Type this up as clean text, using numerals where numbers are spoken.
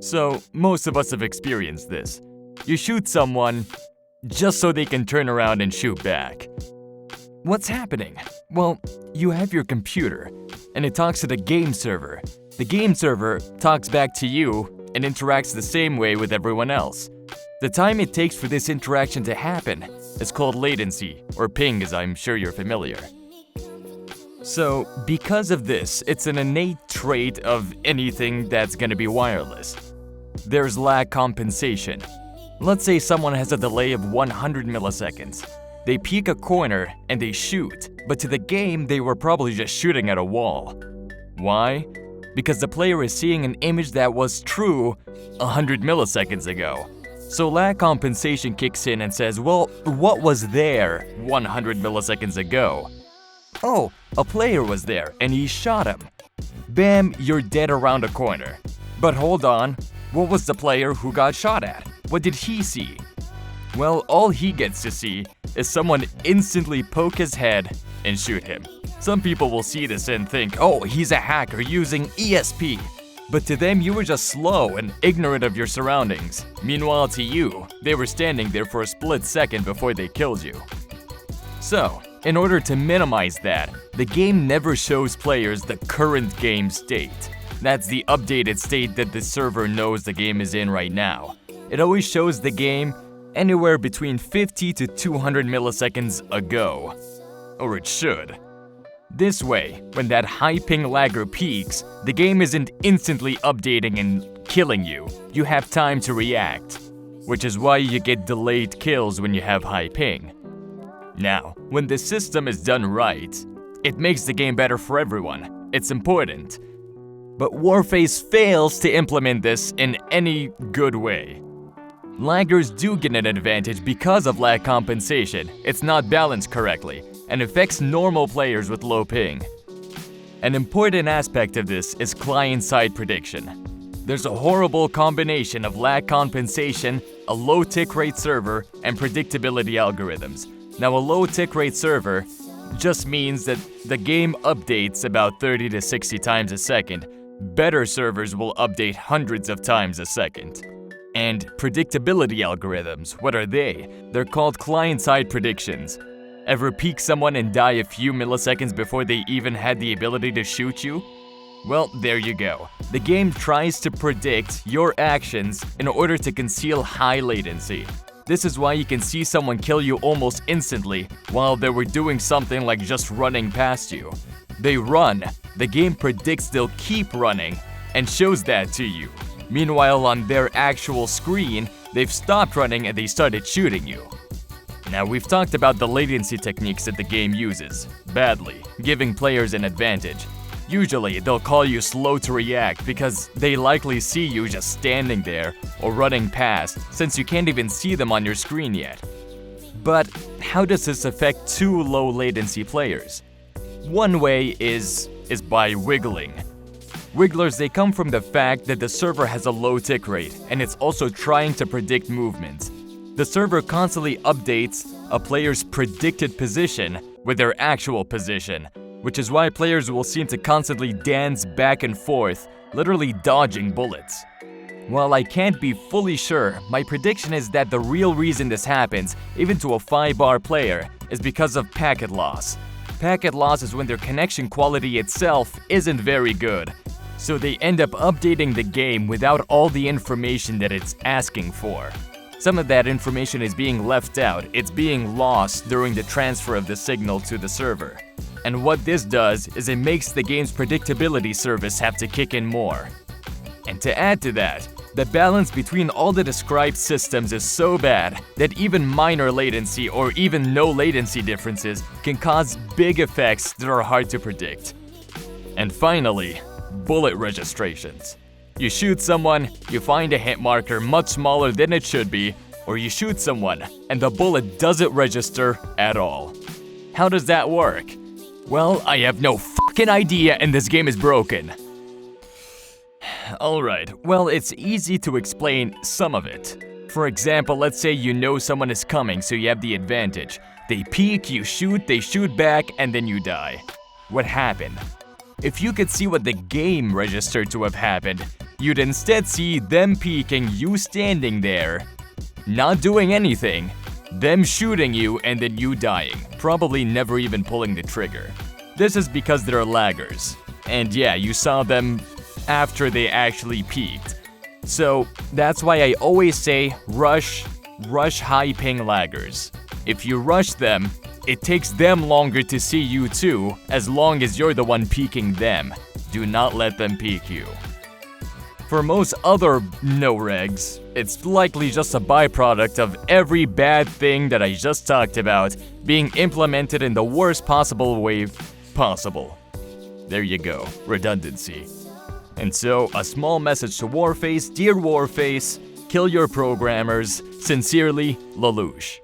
So, most of us have experienced this. You shoot someone just so they can turn around and shoot back. What's happening? Well, you have your computer, and it talks to the game server. The game server talks back to you and interacts the same way with everyone else. The time it takes for this interaction to happen is called latency, or ping as I'm sure you're familiar. So, because of this, it's an innate trait of anything that's gonna be wireless. There's lag compensation. Let's say someone has a delay of 100 milliseconds. They peek a corner and they shoot, but to the game they were probably just shooting at a wall. Why? Because the player is seeing an image that was true 100 milliseconds ago. So lag compensation kicks in and says, well, what was there 100 milliseconds ago? Oh, a player was there and he shot him. Bam, you're dead around a corner. But hold on, what was the player who got shot at? What did he see? Well, all he gets to see is someone instantly poke his head and shoot him. Some people will see this and think, oh, he's a hacker using ESP. But to them, you were just slow and ignorant of your surroundings. Meanwhile, to you, they were standing there for a split second before they killed you. So, in order to minimize that, the game never shows players the current game state. That's the updated state that the server knows the game is in right now. It always shows the game anywhere between 50 to 200 milliseconds ago. Or it should. This way, when that high ping lagger peaks, the game isn't instantly updating and killing you. You have time to react, which is why you get delayed kills when you have high ping. Now, when the system is done right, it makes the game better for everyone. It's important. But Warface fails to implement this in any good way. Laggers do get an advantage because of lag compensation. It's not balanced correctly and affects normal players with low ping. An important aspect of this is client-side prediction. There's a horrible combination of lag compensation, a low tick rate server, and predictability algorithms. Now, a low tick rate server just means that the game updates about 30 to 60 times a second. Better servers will update hundreds of times a second. And predictability algorithms, what are they? They're called client-side predictions. Ever peek someone and die a few milliseconds before they even had the ability to shoot you? Well, there you go. The game tries to predict your actions in order to conceal high latency. This is why you can see someone kill you almost instantly while they were doing something like just running past you. They run, the game predicts they'll keep running and shows that to you. Meanwhile, on their actual screen, they've stopped running and they started shooting you. Now, we've talked about the latency techniques that the game uses, badly, giving players an advantage. Usually, they'll call you slow to react because they likely see you just standing there or running past since you can't even see them on your screen yet. But how does this affect two low latency players? One way is by wiggling. Wigglers, they come from the fact that the server has a low tick rate and it's also trying to predict movement. The server constantly updates a player's predicted position with their actual position, which is why players will seem to constantly dance back and forth, literally dodging bullets. While I can't be fully sure, my prediction is that the real reason this happens, even to a 5-bar player, is because of packet loss. Packet loss is when their connection quality itself isn't very good, so they end up updating the game without all the information that it's asking for. Some of that information is being left out, it's being lost during the transfer of the signal to the server. And what this does is it makes the game's predictability service have to kick in more. And to add to that, the balance between all the described systems is so bad that even minor latency or even no latency differences can cause big effects that are hard to predict. And finally, bullet registrations. You shoot someone, you find a hit marker much smaller than it should be, or you shoot someone and the bullet doesn't register at all. How does that work? Well, I have no fucking idea and this game is broken. Alright, well, it's easy to explain some of it. For example, let's say you know someone is coming, so you have the advantage. They peek, you shoot, they shoot back, and then you die. What happened? If you could see what the game registered to have happened, you'd instead see them peeking, you standing there, not doing anything, them shooting you, and then you dying, probably never even pulling the trigger. This is because they're laggers. And yeah, you saw them after they actually peaked. So that's why I always say rush high ping laggers. If you rush them, it takes them longer to see you too, as long as you're the one peeking them. Do not let them peek you. For most other no-regs, it's likely just a byproduct of every bad thing that I just talked about being implemented in the worst possible way possible. There you go, redundancy. And so, a small message to Warface. Dear Warface, kill your programmers. Sincerely, Lelouch.